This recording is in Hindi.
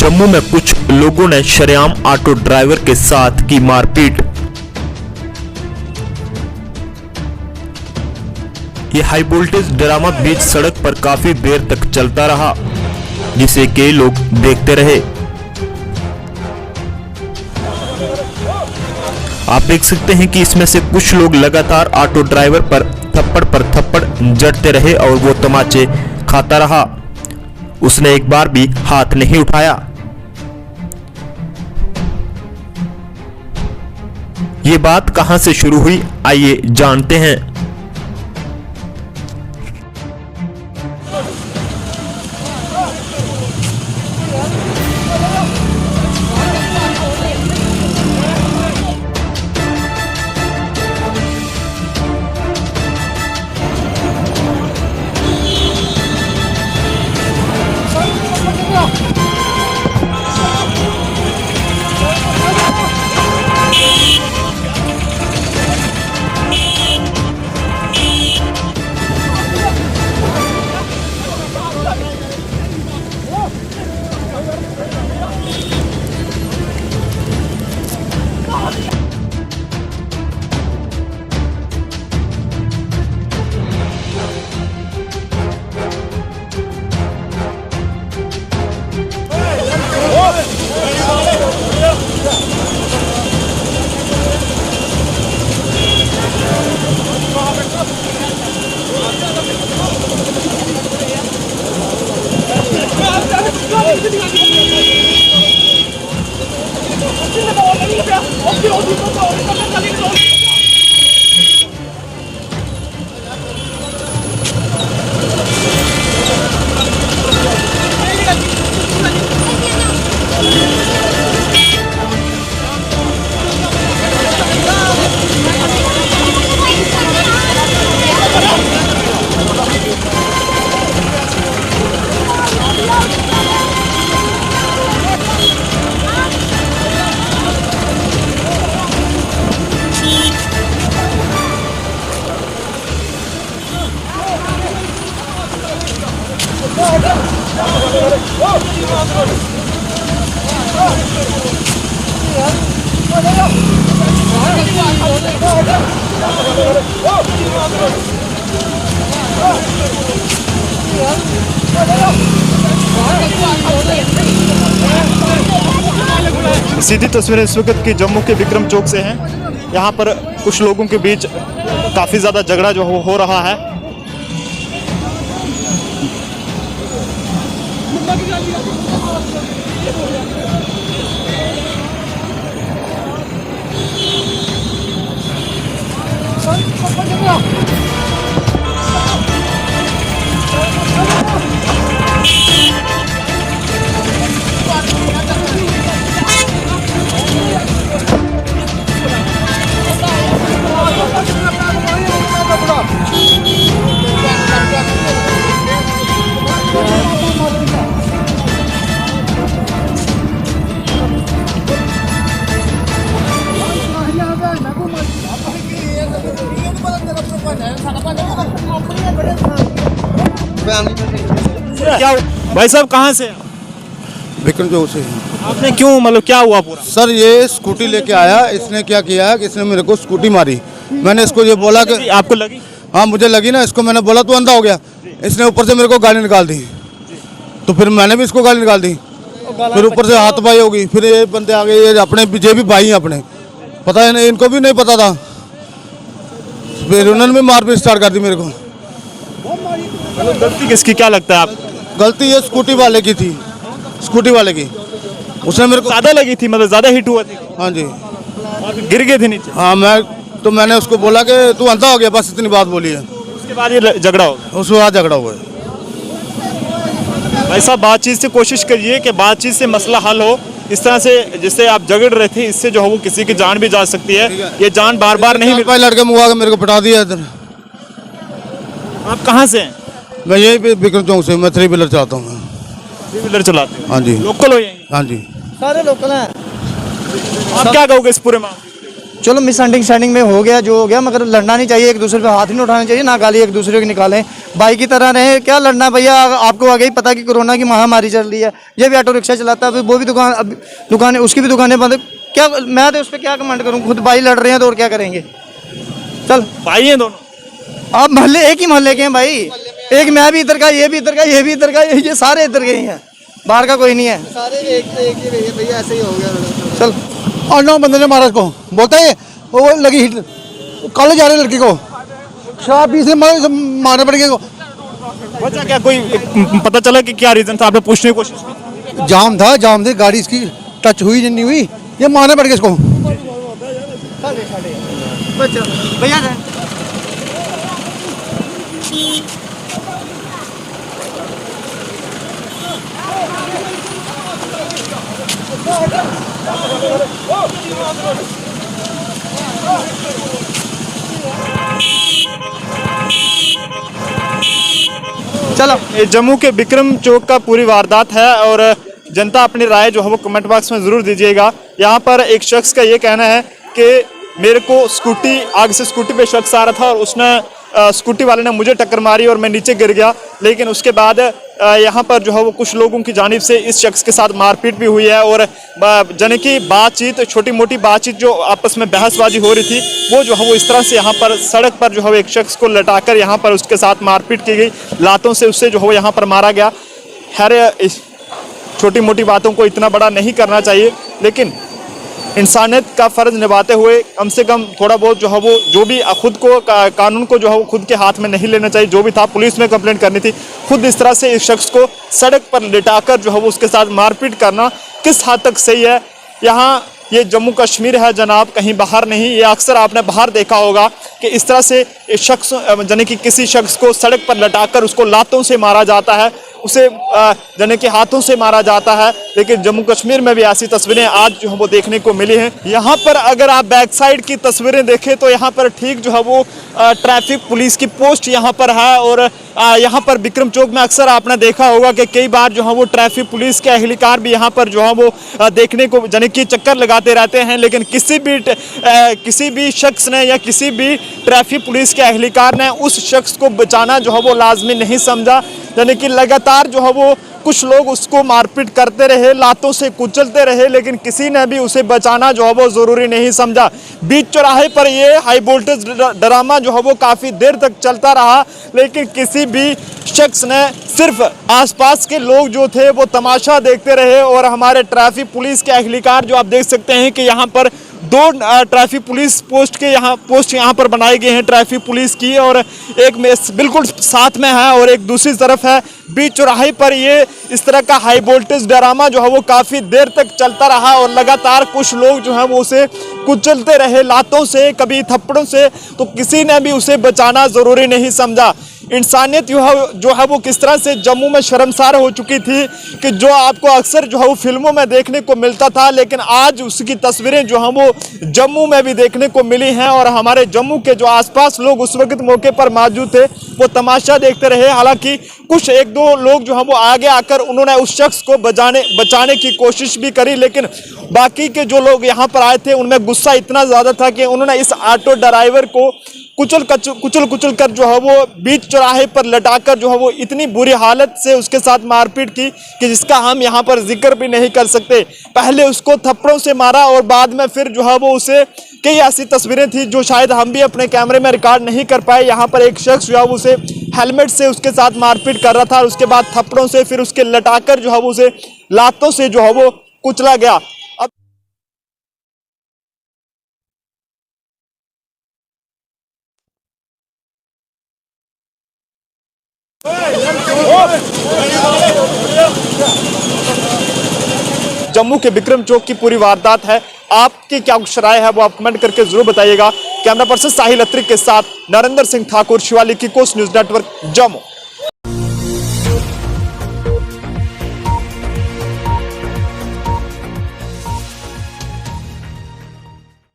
जम्मू में कुछ लोगों ने शरेआम ऑटो ड्राइवर के साथ की मारपीट। यह हाई वोल्टेज ड्रामा बीच सड़क पर काफी देर तक चलता रहा, जिसे कई लोग देखते रहे। आप देख सकते हैं कि इसमें से कुछ लोग लगातार ऑटो ड्राइवर पर थप्पड़ जड़ते रहे और वो तमाचे खाता रहा। उसने एक बार भी हाथ नहीं उठाया। ये बात कहां से शुरू हुई, आइए जानते हैं। सीधी तस्वीरें इस वक्त की जम्मू के विक्रम चौक से हैं। यहाँ पर कुछ लोगों के बीच काफ़ी ज़्यादा झगड़ा जो हो रहा है। क्या भाई साहब कहाँ से? विक्रम चौक से। आपने क्यों, मतलब क्या हुआ पूरा? सर ये स्कूटी लेके आया, इसने क्या किया कि इसने मेरे को स्कूटी मारी। मैंने इसको ये बोला कि आपको लगी? हाँ मुझे लगी ना। इसको मैंने बोला तू अंधा हो गया। इसने ऊपर से मेरे को गाली निकाल दी, तो फिर मैंने भी इसको गाली निकाल दी। फिर ऊपर से हाथापाई होगी। फिर ये बंदे आ गए, ये अपने पीछे भी भाई हैं अपने, पता है नहीं, इनको भी नहीं पता था। फिर उन्होंने भी मारपीट स्टार्ट कर दी मेरे को। गलती किसकी, क्या लगता है आप? गलती ये स्कूटी वाले की थी, स्कूटी वाले की। उसने मेरे को ज़्यादा लगी थी, मतलब ज़्यादा हिट हुआ थी? हाँ जी। गिर गए थे नीचे? हाँ मैंने उसको बोला कि तू अंधा हो गया, बस इतनी बात बोली है। उसके बाद ये झगड़ा हो गया? उसके बाद झगड़ा हुआ है। भाई साहब बातचीत से कोशिश करिए कि बातचीत से मसला हल हो। इस तरह से जिससे आप झगड़ रहे थे, इससे जो है वो किसी की जान भी जा सकती है। ये जान बार बार नहीं मिल। लड़के मुआ के मेरे को पटा दिया इधर। आप कहाँ से हैं? मैं यही पे विक्रम चौक से, मैं 3 व्हीलर चलाता हूँ। 3 व्हीलर चलाते हो? हाँ जी। लोकल हो यहीं? हाँ जी। सारे लोकल हैं। आप क्या कहोगे इस पूरे मामले? चलो मिसअंडरस्टैंडिंग में हो गया जो हो गया, मगर लड़ना नहीं चाहिए, एक दूसरे पे हाथ नहीं उठाना चाहिए, ना गाली एक दूसरे की निकालें, भाई की तरह रहें। क्या लड़ना भैया, आपको आगे ही पता कि कोरोना की महामारी चल रही है, ये भी ऑटो रिक्शा चलाता है, वो भी दुकानें उसकी भी दुकानें बंद। क्या मैं तो उस पर क्या कमेंट करूँ, खुद भाई लड़ रहे हैं तो और क्या करेंगे। चल भाई हैं दोनों, आप मोहल्ले एक ही मोहल्ले के हैं भाई, एक मैं भी इधर का, ये भी इधर का, ये भी इधर का, ये सारे इधर के ही हैं, बाहर का कोई नहीं है, सारे एक ही भैया, ऐसे ही हो गया। चल। और 9 बंदे ने मारा इसको, बोलता है वो लगी हिट, कॉलेज जा रहे लड़की को शराब पी से मारने पड़ गए। वजह क्या कोई पता चला कि क्या रीजन था? आपने पूछने की कोशिश की? जाम थी गाड़ी इसकी, टच हुई नहीं हुई, ये मारने पड़ गए इसको। भैया चलो। ये जम्मू के विक्रम चौक का पूरी वारदात है और जनता अपनी राय जो है वो कमेंट बॉक्स में ज़रूर दीजिएगा। यहाँ पर एक शख्स का ये कहना है कि मेरे को आगे से स्कूटी पे शख्स आ रहा था और उसने स्कूटी वाले ने मुझे टक्कर मारी और मैं नीचे गिर गया, लेकिन उसके बाद यहाँ पर जो है वो कुछ लोगों की जानिब से इस शख्स के साथ मारपीट भी हुई है और यानी कि बातचीत, छोटी मोटी बातचीत जो आपस में बहसबाजी हो रही थी, वो जो है वो इस तरह से यहाँ पर सड़क पर जो है एक शख्स को लटाकर यहाँ पर उसके साथ मारपीट की गई, लातों से उससे जो है यहाँ पर मारा गया। खैर इस छोटी मोटी बातों को इतना बड़ा नहीं करना चाहिए, लेकिन इंसानियत का फ़र्ज निभाते हुए कम से कम थोड़ा बहुत जो है वो जो भी खुद को कानून को जो है वो खुद के हाथ में नहीं लेना चाहिए। जो भी था पुलिस में कंप्लेंट करनी थी, खुद इस तरह से इस शख्स को सड़क पर लिटाकर जो है वो उसके साथ मारपीट करना किस हद तक सही है? यहाँ ये जम्मू कश्मीर है जनाब, कहीं बाहर नहीं। ये अक्सर आपने बाहर देखा होगा कि इस तरह से शख्स यानी कि किसी शख्स को सड़क पर लटाकर उसको लातों से मारा जाता है, उसे यानी कि हाथों से मारा जाता है, लेकिन जम्मू कश्मीर में भी ऐसी तस्वीरें आज जो है वो देखने को मिली हैं। यहाँ पर अगर आप बैक साइड की तस्वीरें देखें तो यहाँ पर ठीक जो है वो ट्रैफिक पुलिस की पोस्ट यहाँ पर है और यहाँ पर विक्रम चौक में अक्सर आपने देखा होगा कि कई बार जो है वो ट्रैफिक पुलिस के एहलकार भी यहाँ पर जो है वो देखने को यानी कि चक्कर लगाते रहते हैं, लेकिन किसी भी शख्स ने या किसी भी ट्रैफिक पुलिस के एहलकार ने उस शख्स को बचाना जो है वो लाजमी नहीं समझा। यानी कि लगातार जो है वो कुछ लोग उसको मारपीट करते रहे, लातों से कुचलते रहे, लेकिन किसी ने भी उसे बचाना जो है वो ज़रूरी नहीं समझा। बीच चौराहे पर ये हाई वोल्टेज ड्रामा जो है वो काफ़ी देर तक चलता रहा, लेकिन किसी भी शख्स ने, सिर्फ आसपास के लोग जो थे वो तमाशा देखते रहे। और हमारे ट्रैफिक पुलिस के एहलकार जो आप देख सकते हैं कि यहाँ पर 2 ट्रैफिक पुलिस पोस्ट यहाँ पर बनाए गए हैं ट्रैफिक पुलिस की, और एक में बिल्कुल साथ में है और एक दूसरी तरफ है। बीच चौराहे पर ये इस तरह का हाई वोल्टेज ड्रामा जो है वो काफ़ी देर तक चलता रहा और लगातार कुछ लोग जो है वो उसे कुचलते रहे लातों से, कभी थप्पड़ों से, तो किसी ने भी उसे बचाना ज़रूरी नहीं समझा। इंसानियत जो है वो किस तरह से जम्मू में शर्मसार हो चुकी थी कि जो आपको अक्सर जो है वो फिल्मों में देखने को मिलता था, लेकिन आज उसकी तस्वीरें जो हैं वो जम्मू में भी देखने को मिली हैं। और हमारे जम्मू के जो आसपास लोग उस वक्त मौके पर मौजूद थे वो तमाशा देखते रहे। हालांकि कुछ 1-2 लोग जो हैं वो आगे आकर उन्होंने उस शख्स को बचाने की कोशिश भी करी, लेकिन बाकी के जो लोग यहाँ पर आए थे उनमें गुस्सा इतना ज़्यादा था कि उन्होंने इस ऑटो ड्राइवर को कुचल कर जो है वो बीच चौराहे पर लटाकर जो है वो इतनी बुरी हालत से उसके साथ मारपीट की कि जिसका हम यहाँ पर जिक्र भी नहीं कर सकते। पहले उसको थप्पड़ों से मारा और बाद में फिर जो है वो उसे, कई ऐसी तस्वीरें थी जो शायद हम भी अपने कैमरे में रिकॉर्ड नहीं कर पाए। यहाँ पर एक शख्स जो है उसे हेलमेट से उसके साथ मारपीट कर रहा था, उसके बाद थप्पड़ों से, फिर उसके लटाकर जो है वो उसे लातों से जो है वो कुचला गया। जम्मू के विक्रम चौक की पूरी वारदात है, आपकी क्या कुछ राय है वो आप कमेंट करके जरूर बताइएगा। कैमरा पर्सन साहिल अत्रिक के साथ नरेंद्र सिंह ठाकुर, शिवालिक की कोस्ट न्यूज़ नेटवर्क, जम्मू।